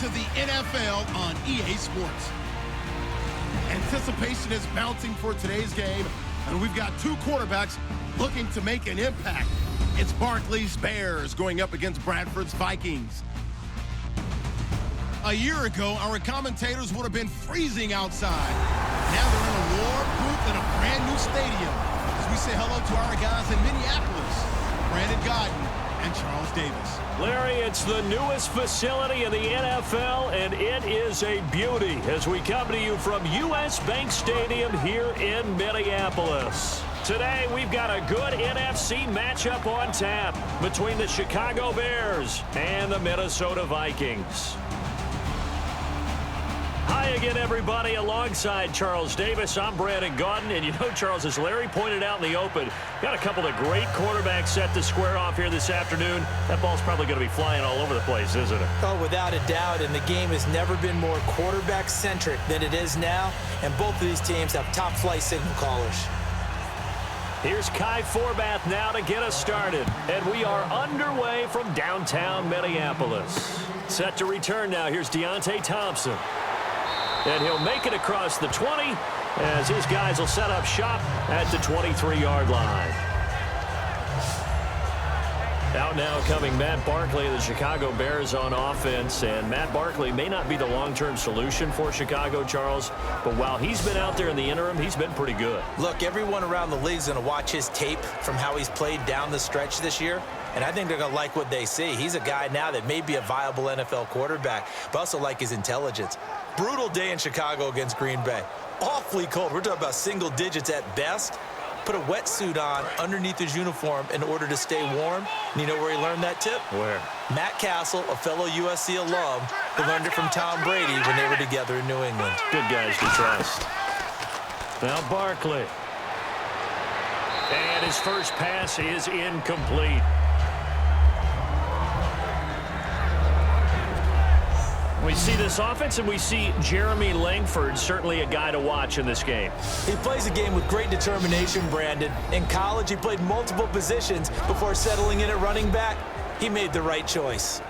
of the NFL on EA Sports. Anticipation is mounting for today's game, and we've got two quarterbacks looking to make an impact. It's Barkley's Bears going up against Bradford's Vikings. A year ago, our commentators would have been freezing outside. Now they're in a warm booth in a brand new stadium. As we say hello to our guys in Minneapolis, Brandon Godden and Charles Davis. Larry, it's the newest facility in the NFL, and it is a beauty as we come to you from U.S. Bank Stadium here in Minneapolis. Today, we've got a good NFC matchup on tap between the Chicago Bears and the Minnesota Vikings. Hi again, everybody. Alongside Charles Davis, I'm Brandon Gaudin. And you know, Charles, as Larry pointed out in the open, got a couple of great quarterbacks set to square off here this afternoon. That ball's probably going to be flying all over the place, isn't it? Oh, without a doubt. And the game has never been more quarterback-centric than it is now. And both of these teams have top-flight signal callers. Here's Kai Forbath now to get us started. And we are underway from downtown Minneapolis. Set to return now. Here's Deontay Thompson. And he'll make it across the 20 as his guys will set up shop at the 23-yard line. Out now coming Matt Barkley of the Chicago Bears on offense. And Matt Barkley may not be the long-term solution for Chicago, Charles, but while he's been out there in the interim, he's been pretty good. Look, everyone around the league is going to watch his tape from how he's played down the stretch this year. And I think they're going to like what they see. He's a guy now that may be a viable NFL quarterback, but also like his intelligence. Brutal day in Chicago against Green Bay. Awfully cold. We're talking about single digits at best. Put a wetsuit on underneath his uniform in order to stay warm. And you know where he learned that tip? Where? Matt Castle, a fellow USC alum, who learned it from Tom Brady when they were together in New England. Good guys to trust. Now Barkley. And his first pass is incomplete. We see this offense, and we see Jeremy Langford, certainly a guy to watch in this game. He plays a game with great determination, Brandon. In college, he played multiple positions before settling in at running back. He made the right choice.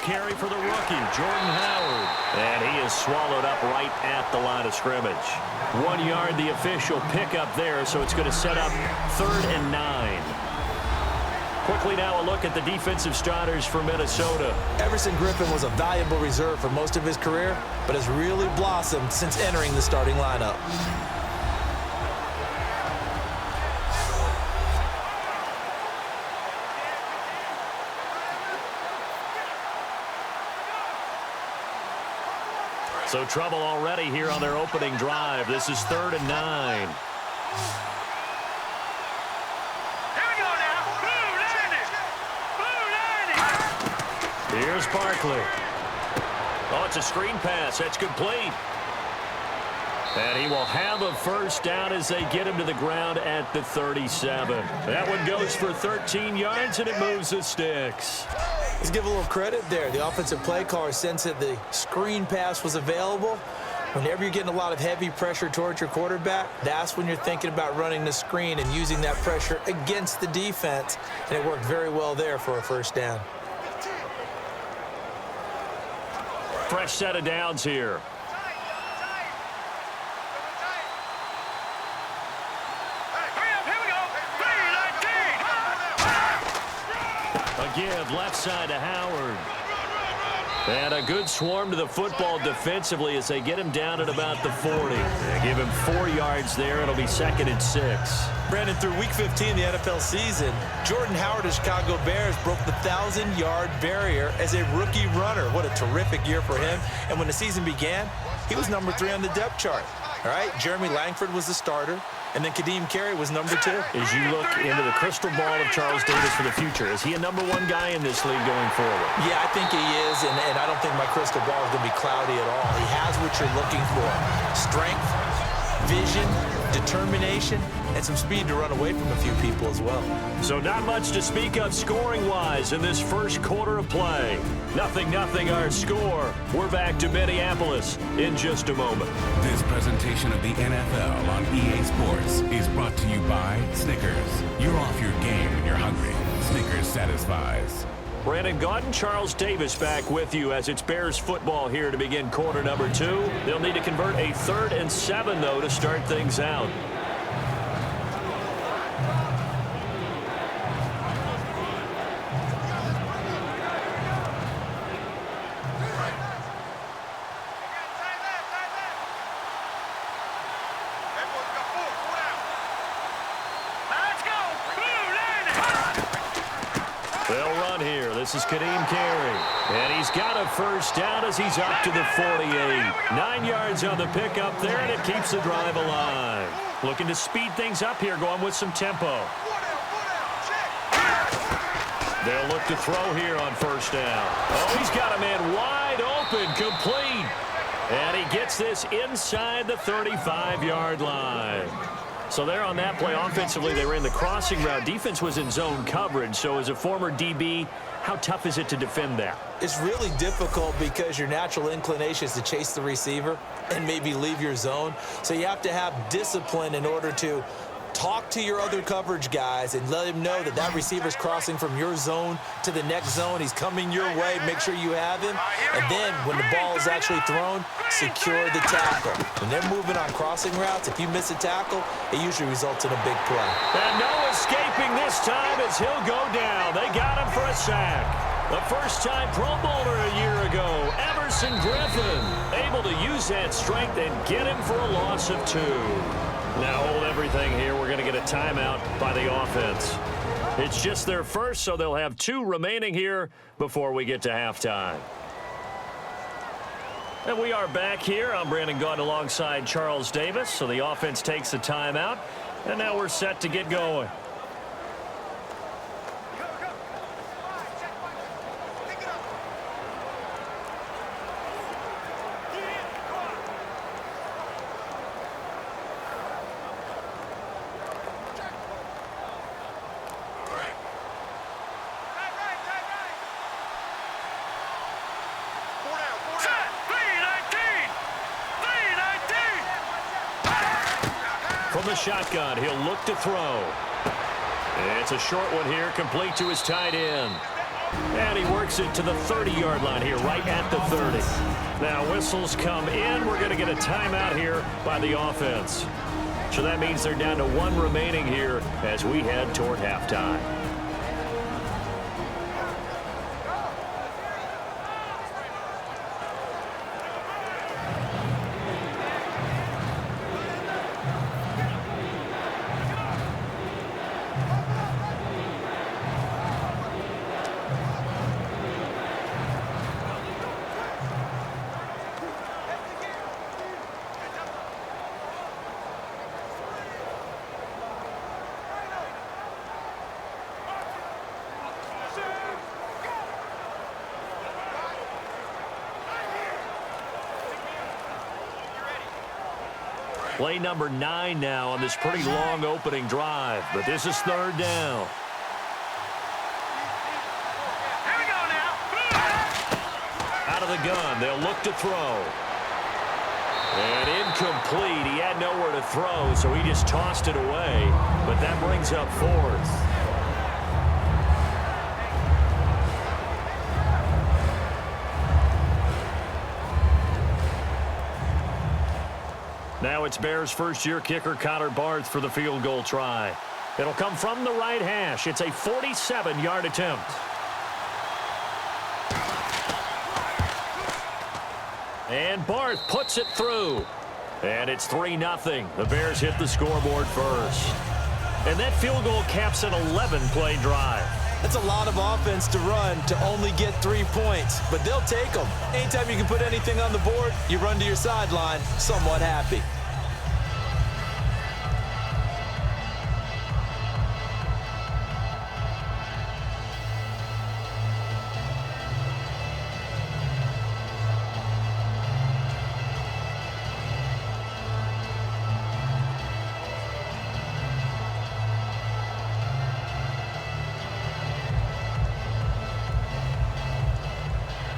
Carry for the rookie, Jordan Howard. And he is swallowed up right at the line of scrimmage. 1 yard, the official pickup there, so it's going to set up 3rd and 9. Quickly now a look at the defensive starters for Minnesota. Everson Griffin was a valuable reserve for most of his career, but has really blossomed since entering the starting lineup. So trouble already here on their opening drive. This is 3rd and 9. Here we go now. Blue 90. Here's Barkley. Oh, it's a screen pass. That's complete. And he will have a first down as they get him to the ground at the 37. That one goes for 13 yards, and it moves the sticks. Let's give a little credit there. The offensive play caller sensed that the screen pass was available. Whenever you're getting a lot of heavy pressure towards your quarterback, that's when you're thinking about running the screen and using that pressure against the defense. And it worked very well there for a first down. Fresh set of downs here. Give left side to Howard. And a good swarm to the football defensively as they get him down at about the 40. They give him 4 yards there. It'll be 2nd and 6. Brandon, through Week 15 of the NFL season, Jordan Howard of Chicago Bears broke the 1,000-yard barrier as a rookie runner. What a terrific year for him. And when the season began, he was number 3 on the depth chart. All right, Jeremy Langford was the starter. And then Kadeem Carey was number 2. As you look into the crystal ball of Charles Davis for the future, is he a number 1 guy in this league going forward? Yeah, I think he is, and I don't think my crystal ball is going to be cloudy at all. He has what you're looking for. Strength, vision, determination, and some speed to run away from a few people as well. So not much to speak of scoring-wise in this first quarter of play. 0-0 our score. We're back to Minneapolis in just a moment. This presentation of the NFL on EA Sports is brought to you by Snickers. You're off your game when you're hungry. Snickers satisfies. Brandon Gaudin, Charles Davis back with you as it's Bears football here to begin quarter number 2. They'll need to convert a 3rd and 7, though, to start things out. They'll run here. This is Kadeem Carey. And he's got a first down as he's up to the 48. 9 yards on the pickup there, and it keeps the drive alive. Looking to speed things up here, going with some tempo. They'll look to throw here on first down. Oh, he's got a man wide open, complete. And he gets this inside the 35-yard line. So there on that play, offensively, they ran the crossing route. Defense was in zone coverage. So as a former DB, how tough is it to defend that? It's really difficult because your natural inclination is to chase the receiver and maybe leave your zone. So you have to have discipline in order to talk to your other coverage guys and let him know that that receiver's crossing from your zone to the next zone. He's coming your way. Make sure you have him. And then when the ball is actually thrown, secure the tackle. When they're moving on crossing routes, if you miss a tackle, it usually results in a big play. And no escaping this time as he'll go down. They got him for a sack. The first-time Pro Bowler a year ago, Everson Griffin, able to use that strength and get him for a loss of 2. Now hold everything here. We're going to get a timeout by the offense. It's just their first, so they'll have 2 remaining here before we get to halftime. And we are back here. I'm Brandon Gaudin alongside Charles Davis. So the offense takes the timeout, and now we're set to get going. From the shotgun, he'll look to throw. It's a short one here, complete to his tight end. And he works it to the 30-yard line here, right at the 30. Now whistles come in. We're going to get a timeout here by the offense. So that means they're down to 1 remaining here as we head toward halftime. Play number 9 now on this pretty long opening drive, but this is 3rd down. Here we go now. Out of the gun, they'll look to throw. And incomplete. He had nowhere to throw, so he just tossed it away. But that brings up 4th. Now it's Bears first-year kicker Connor Barth for the field goal try. It'll come from the right hash. It's a 47-yard attempt. And Barth puts it through. And it's 3-0. The Bears hit the scoreboard first. And that field goal caps an 11-play drive. That's a lot of offense to run to only get 3 points, but they'll take them. Anytime you can put anything on the board, you run to your sideline somewhat happy.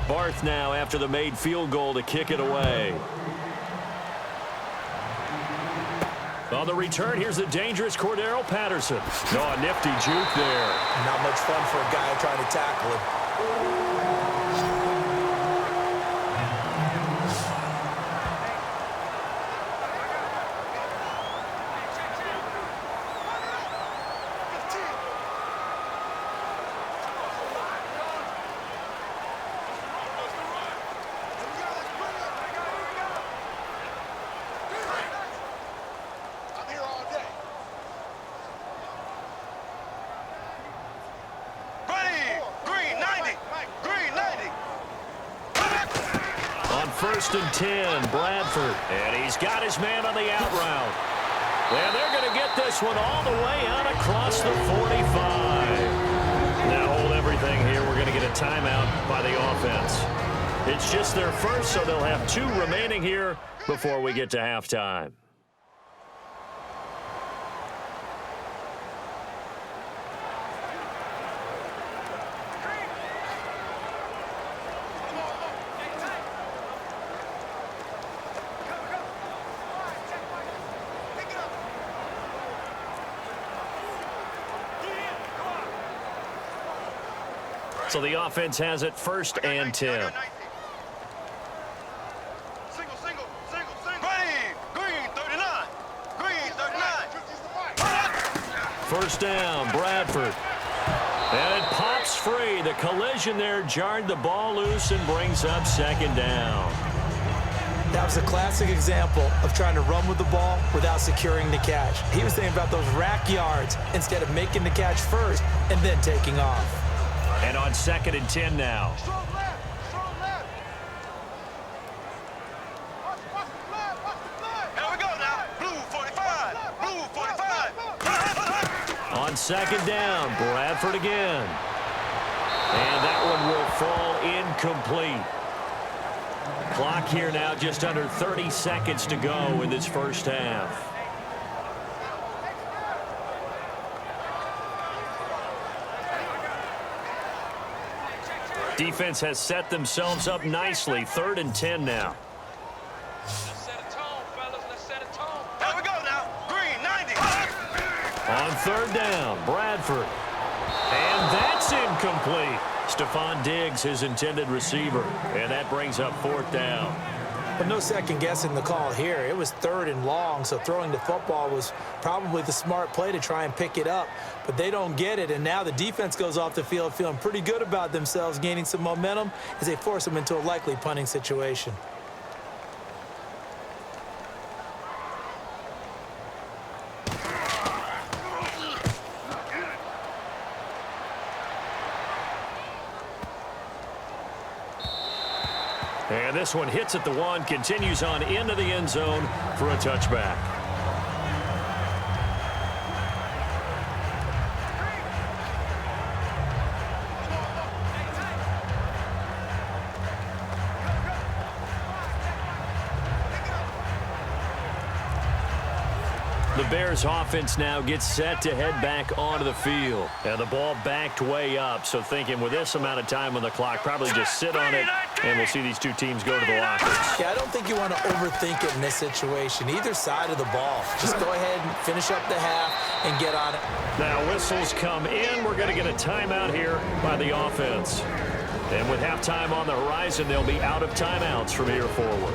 Barth now after the made field goal to kick it away. On the return, here's the dangerous Cordero Patterson. Oh, a nifty juke there. Not much fun for a guy trying to tackle him. First and 10, Bradford. And he's got his man on the out route. And they're going to get this one all the way out across the 45. Now hold everything here. We're going to get a timeout by the offense. It's just their first, so they'll have 2 remaining here before we get to halftime. So the offense has it first and 10. First down, Bradford. And it pops free. The collision there jarred the ball loose and brings up second down. That was a classic example of trying to run with the ball without securing the catch. He was thinking about those rack yards instead of making the catch first and then taking off. And on second and 10 now. Here we go now. Blue 45. Blue 45. On second down, Bradford again. And that one will fall incomplete. Clock here now just under 30 seconds to go in this first half. Defense has set themselves up nicely. Third and 10 now. Let's set a tone, fellas. Let's set a tone. Here we go now. Green 90. On third down, Bradford. And that's incomplete. Stephon Diggs, his intended receiver. And that brings up fourth down. But no second guessing the call here. It was third and long, so throwing the football was probably the smart play to try and pick it up. But they don't get it, and now the defense goes off the field feeling pretty good about themselves, gaining some momentum as they force them into a likely punting situation. And this one hits at the 1, continues on into the end zone for a touchback. The Bears offense now gets set to head back onto the field. And the ball backed way up, so thinking with this amount of time on the clock, probably just sit on it, and we'll see these two teams go to the lockers. Yeah, I don't think you want to overthink it in this situation. Either side of the ball. Just go ahead and finish up the half and get on it. Now whistles come in. We're going to get a timeout here by the offense. And with halftime on the horizon, they'll be out of timeouts from here forward.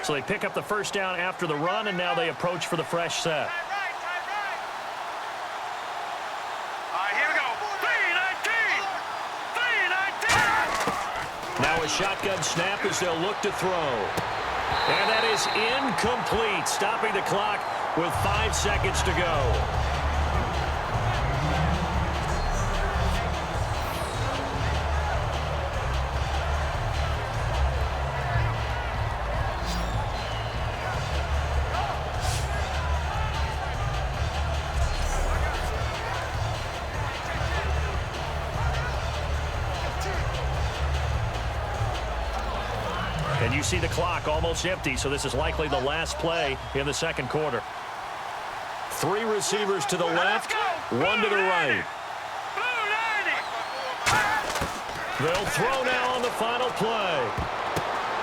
So they pick up the first down after the run, and now they approach for the fresh set. All right, here we go. 3-19. 3-19. Now a shotgun snap as they'll look to throw. And that is incomplete, stopping the clock with 5 seconds to go. And you see the clock almost empty, so this is likely the last play in the second quarter. 3 receivers to the left, 1 to the right. They'll throw now on the final play.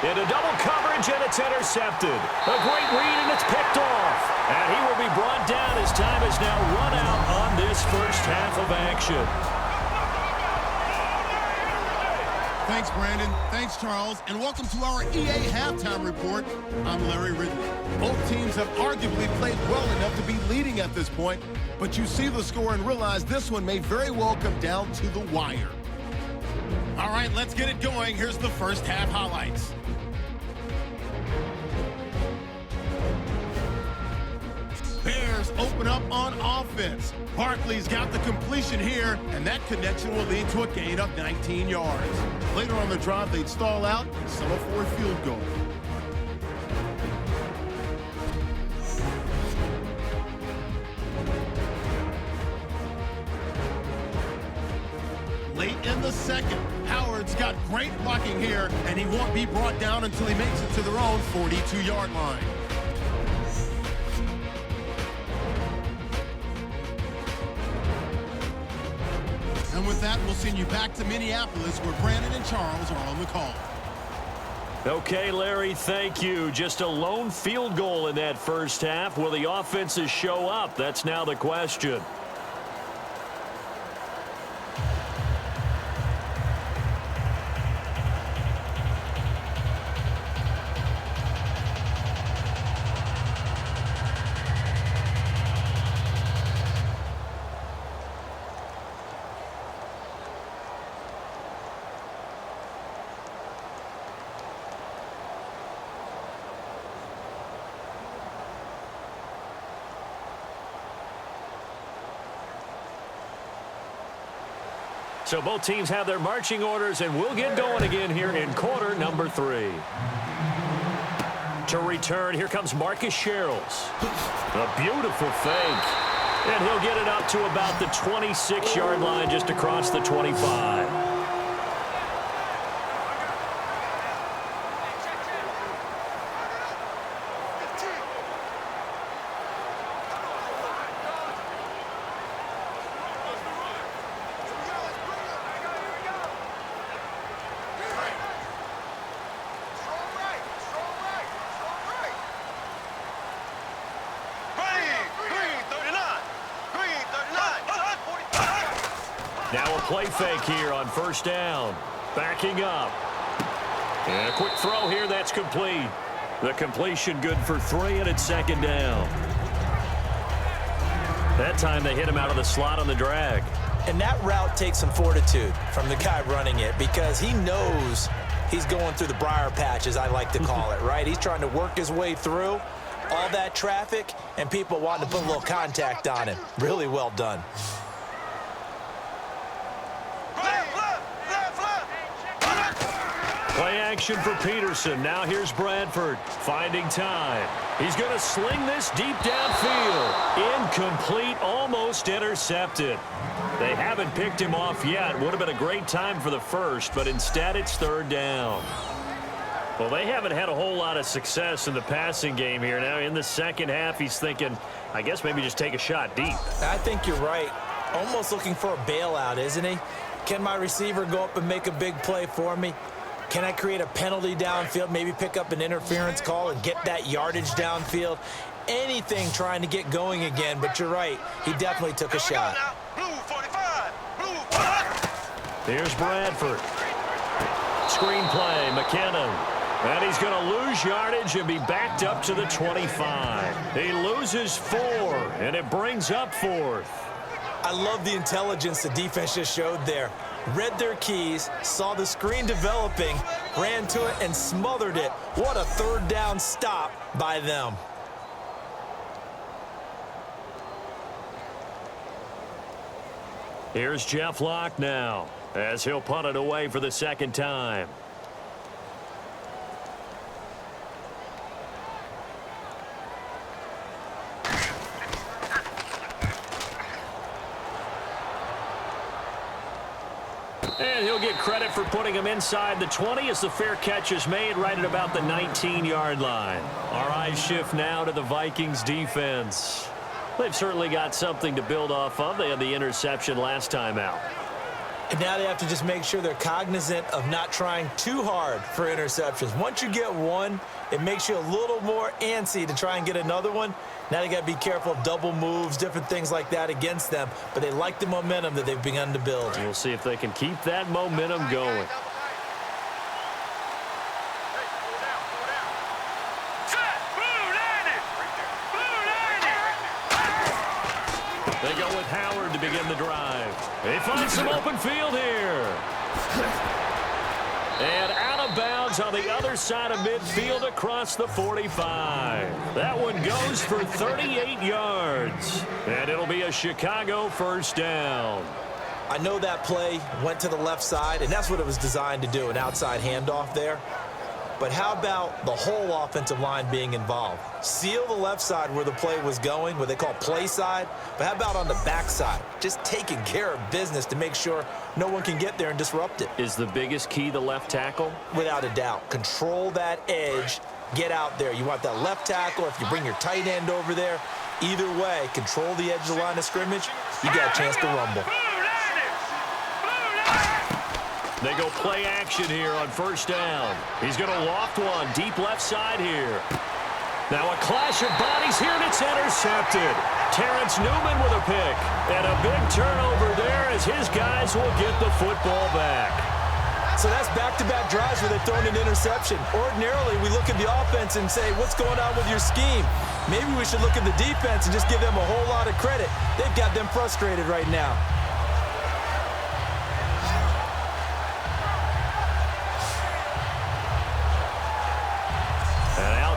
Into double coverage, and it's intercepted. A great read, and it's picked off. And he will be brought down as time is now run out on this first half of action. Thanks, Brandon. Thanks, Charles. And welcome to our EA Halftime Report. I'm Larry Ridley. Both teams have arguably played well enough to be leading at this point, but you see the score and realize this one may very well come down to the wire. All right, let's get it going. Here's the first half highlights. Bears open up on offense. Barkley's got the completion here, and that connection will lead to a gain of 19 yards. Later on the drive, they'd stall out and settle for a field goal. Late in the second, Howard's got great blocking here, and he won't be brought down until he makes it to their own 42-yard line. And with that, we'll send you back to Minneapolis, where Brandon and Charles are on the call. Okay, Larry, thank you. Just a lone field goal in that first half. Will the offenses show up? That's now the question. So both teams have their marching orders, and we'll get going again here in quarter number 3. To return, here comes Marcus Sherrills. A beautiful fake. And he'll get it up to about the 26-yard line, just across the 25. Now a play fake here on first down. Backing up. And a quick throw here, that's complete. The completion good for 3, and it's second down. That time they hit him out of the slot on the drag. And that route takes some fortitude from the guy running it, because he knows he's going through the briar patch, as I like to call it, right? He's trying to work his way through all that traffic and people wanting to put a little contact on him. Really well done. Play action for Peterson. Now here's Bradford finding time. He's going to sling this deep downfield. Incomplete, almost intercepted. They haven't picked him off yet. Would have been a great time for the first, but instead it's third down. Well, they haven't had a whole lot of success in the passing game here. Now in the second half, he's thinking, I guess maybe just take a shot deep. I think you're right. Almost looking for a bailout, isn't he? Can my receiver go up and make a big play for me? Can I create a penalty downfield, maybe pick up an interference call and get that yardage downfield? Anything trying to get going again, but you're right. He definitely took a shot. Here's Bradford. Screenplay, McKinnon. And he's going to lose yardage and be backed up to the 25. He loses 4, and it brings up 4th. I love the intelligence the defense just showed there. Read their keys, saw the screen developing, ran to it, and smothered it. What a third down stop by them. Here's Jeff Locke now, as he'll punt it away for the second time. And he'll get credit for putting him inside the 20 as the fair catch is made right at about the 19-yard line. Our eyes shift now to the Vikings defense. They've certainly got something to build off of. They had the interception last time out. And now they have to just make sure they're cognizant of not trying too hard for interceptions. Once you get one, it makes you a little more antsy to try and get another one. Now they got to be careful of double moves, different things like that against them. But they like the momentum that they've begun to build. We'll see if they can keep that momentum going. They go with Howard to begin the drive. They find some open field here. And out of bounds on the other side of midfield across the 45. That one goes for 38 yards. And it'll be a Chicago first down. I know that play went to the left side, and that's what it was designed to do, an outside handoff there. But how about the whole offensive line being involved? Seal the left side where the play was going, what they call play side. But how about on the back side? Just taking care of business to make sure no one can get there and disrupt it. Is the biggest key the left tackle? Without a doubt. Control that edge. Get out there. You want that left tackle. If you bring your tight end over there, either way, control the edge of the line of scrimmage. You got a chance to rumble. They go play action here on first down. He's going to loft one deep left side here. Now a clash of bodies here, and it's intercepted. Terrence Newman with a pick. And a big turnover there as his guys will get the football back. So that's back-to-back drives where they've thrown an interception. Ordinarily, we look at the offense and say, what's going on with your scheme? Maybe we should look at the defense and just give them a whole lot of credit. They've got them frustrated right now.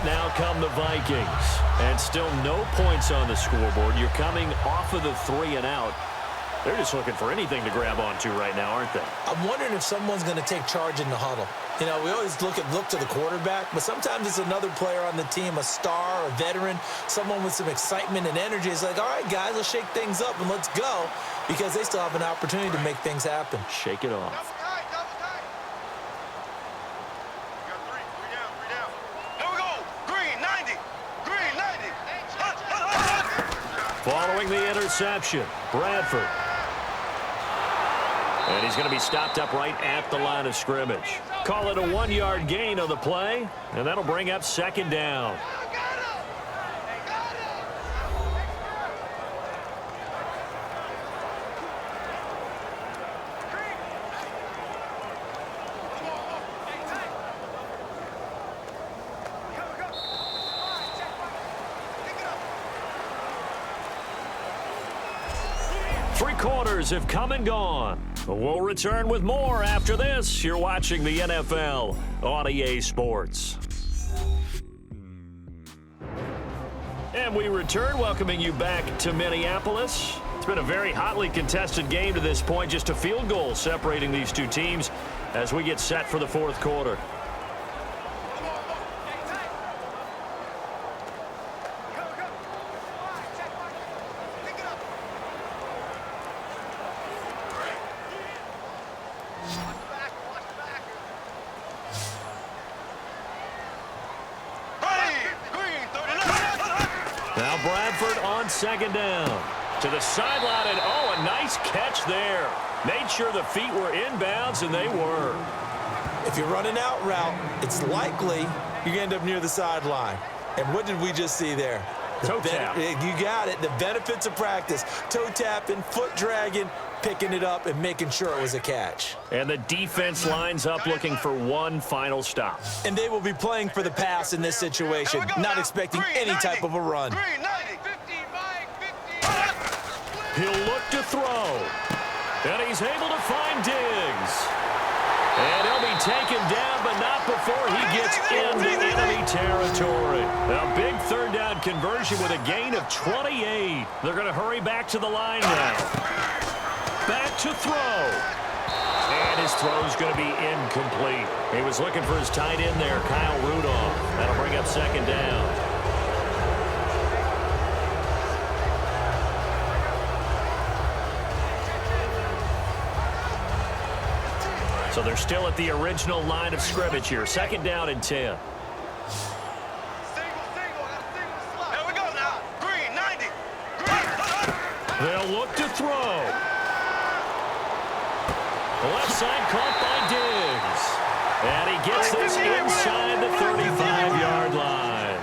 Now come the Vikings. And still no points on the scoreboard. You're coming off of the 3 and out. They're just looking for anything to grab onto right now, aren't they? I'm wondering if someone's going to take charge in the huddle. You know, we always look to the quarterback, but sometimes it's another player on the team, a star, a veteran, someone with some excitement and energy. It's like, all right, guys, let's shake things up and let's go, because they still have an opportunity to make things happen. Shake it off. Following the interception, Bradford. And he's going to be stopped up right at the line of scrimmage. Call it a 1-yard gain on the play, and that'll bring up second down. Three quarters have come and gone. We'll return with more after this. You're watching the NFL on EA Sports. And we return, welcoming you back to Minneapolis. It's been a very hotly contested game to this point. Just a field goal separating these two teams as we get set for the fourth quarter. Now Bradford on second down. To the sideline, and oh, a nice catch there. Made sure the feet were inbounds, and they were. If you're running out route, it's likely you're going to end up near the sideline. And what did we just see there? Toe tap. You got it. The benefits of practice. Toe tapping, foot dragging, picking it up, and making sure it was a catch. And the defense lines up looking for one final stop. And they will be playing for the pass in this situation, not expecting any type of a run. He'll look to throw. And he's able to find Diggs. And he'll be taken down, but not before he gets into enemy territory. A big third down conversion with a gain of 28. They're going to hurry back to the line now. Back to throw. And his throw's going to be incomplete. He was looking for his tight end there, Kyle Rudolph. That'll bring up second down. So they're still at the original line of scrimmage here. 2nd down and 10. Here we go now. Green, 90. Green. They'll look to throw. Left side caught by Diggs. And he gets this inside the 35-yard line.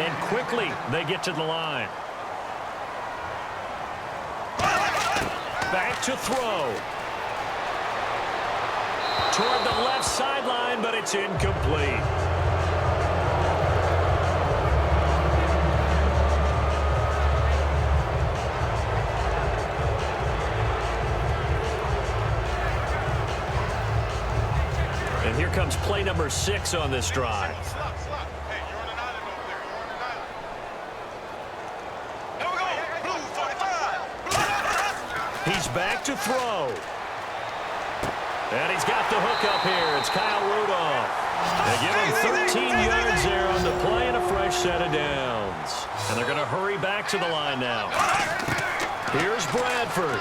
And quickly they get to the line. Back to throw. Toward the left sideline, but it's incomplete. And here comes play number 6 on this drive. Hey, you're on an island over there. You're on an island. Here we go. Blue 45. He's back to throw. And he's got the hook up here. It's Kyle Rudolph. They give him 13 yards there on the play and a fresh set of downs. And they're going to hurry back to the line now. Here's Bradford.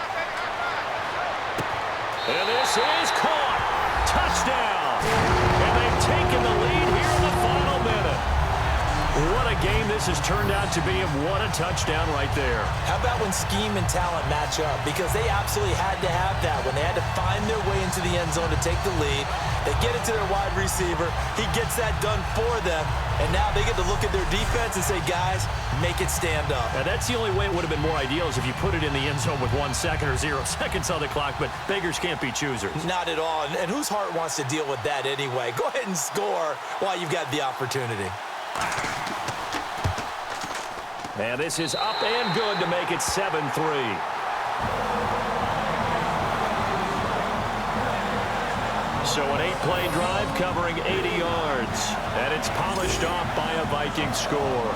And this is caught. Touchdown. And they've taken the lead here in the final minute. What a game this has turned out to be, and what a touchdown right there. How about when scheme and talent match up? Because they absolutely had to have that when they had to find their way into the end zone to take the lead. They get it to their wide receiver. He gets that done for them. And now they get to look at their defense and say, guys, make it stand up. And that's the only way it would have been more ideal is if you put it in the end zone with 1 second or 0 seconds on the clock. But beggars can't be choosers. Not at all. And whose heart wants to deal with that anyway? Go ahead and score while you've got the opportunity. And this is up and good to make it 7-3. So an 8-play drive covering 80 yards. And it's polished off by a Viking score.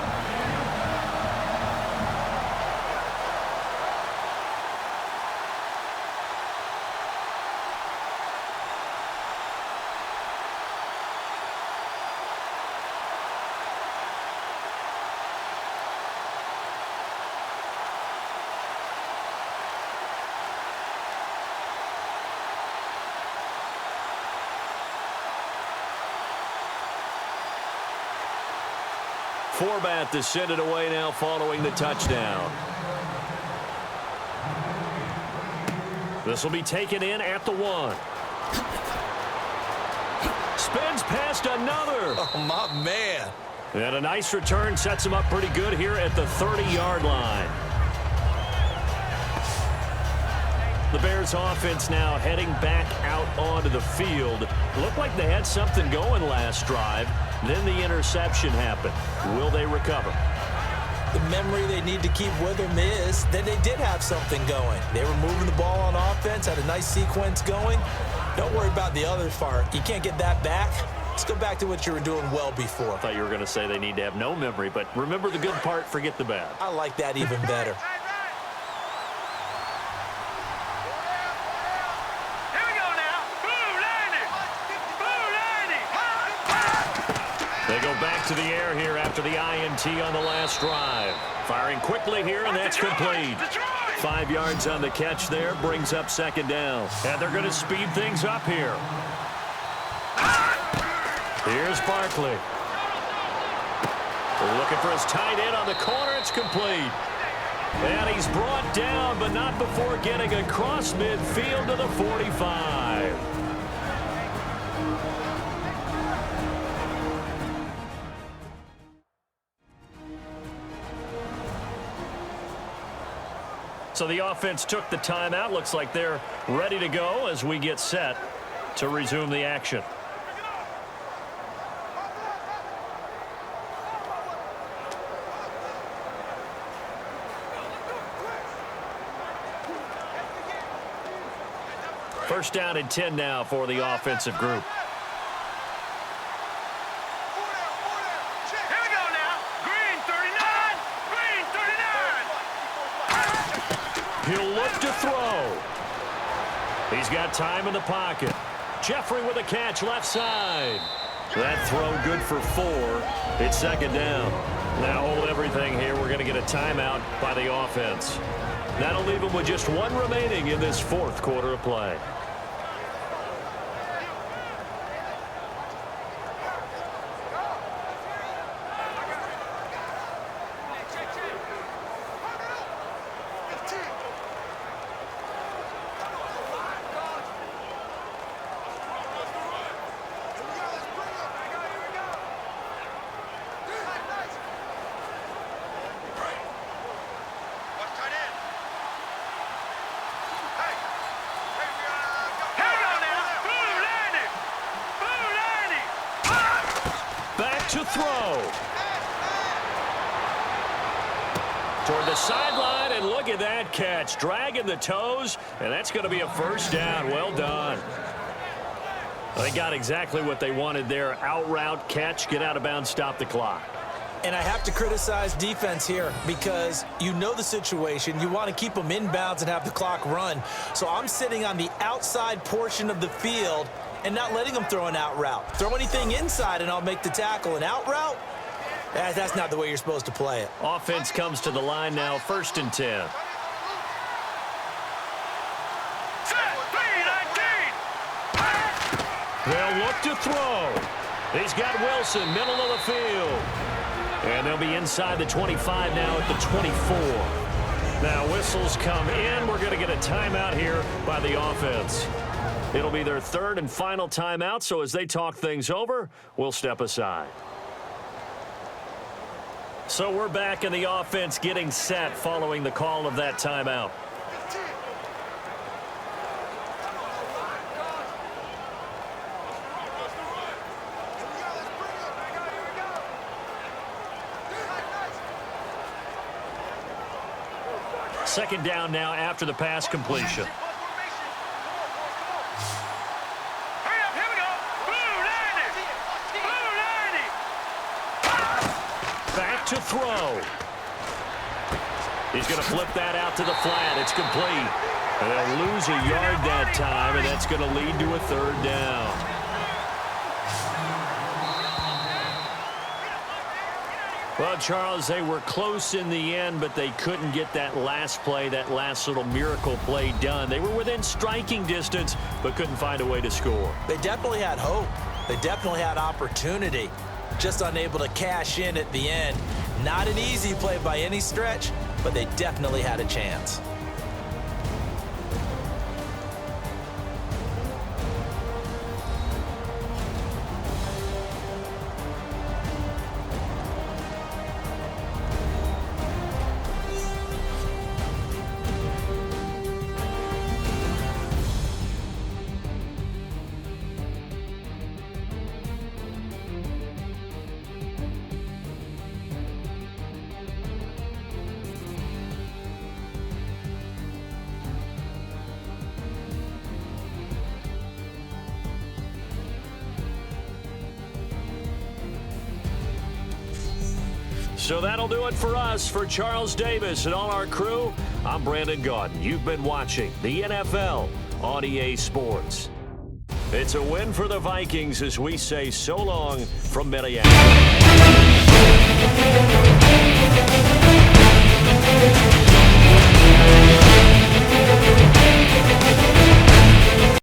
Forbat to send it away now following the touchdown. This will be taken in at the 1. Spins past another. Oh, my man. And a nice return sets him up pretty good here at the 30-yard line. The Bears offense now heading back out onto the field. Looked like they had something going last drive. Then the interception happened. Will they recover? The memory they need to keep with them is that they did have something going. They were moving the ball on offense, had a nice sequence going. Don't worry about the other part. You can't get that back. Let's go back to what you were doing well before. I thought you were going to say they need to have no memory, but remember the good part, forget the bad. I like that even better. They go back to the air here after the INT on the last drive. Firing quickly here, and that's complete. 5 yards on the catch there, brings up 2nd down. And they're going to speed things up here. Here's Barkley. They're looking for his tight end on the corner. It's complete. And he's brought down, but not before getting across midfield to the 45. So the offense took the timeout. Looks like they're ready to go as we get set to resume the action. First down and 10 now for the offensive group. Here we go now. Green 39. Green 39. He'll look to throw. He's got time in the pocket. Jeffrey with a catch left side. That throw good for 4. It's 2nd down. Now hold everything here. We're going to get a timeout by the offense. That'll leave them with just 1 remaining in this 4th quarter of play. to throw. Toward the sideline, and look at that catch. Dragging the toes, and that's going to be a first down. Well done. They got exactly what they wanted there. Out route, catch, get out of bounds, stop the clock. And I have to criticize defense here because you know the situation. You want to keep them inbounds and have the clock run. So I'm sitting on the outside portion of the field and not letting them throw an out route. Throw anything inside and I'll make the tackle. An out route? That's not the way you're supposed to play it. Offense comes to the line now, 1st and 10. They'll look to throw. He's got Wilson, middle of the field. And they'll be inside the 25 now at the 24. Now whistles come in. We're going to get a timeout here by the offense. It'll be their 3rd and final timeout, so as they talk things over, we'll step aside. So we're back in the offense getting set following the call of that timeout. Second down now after the pass completion. Back to throw. He's going to flip that out to the flat. It's complete. And they'll lose a yard that time, and that's going to lead to a 3rd down. Well, Charles, they were close in the end, but they couldn't get that last play, that last little miracle play done. They were within striking distance, but couldn't find a way to score. They definitely had hope. They definitely had opportunity. Just unable to cash in at the end. Not an easy play by any stretch, but they definitely had a chance. So that'll do it for us. For Charles Davis and all our crew, I'm Brandon Gaudin. You've been watching the NFL on EA Sports. It's a win for the Vikings as we say so long from Minneapolis.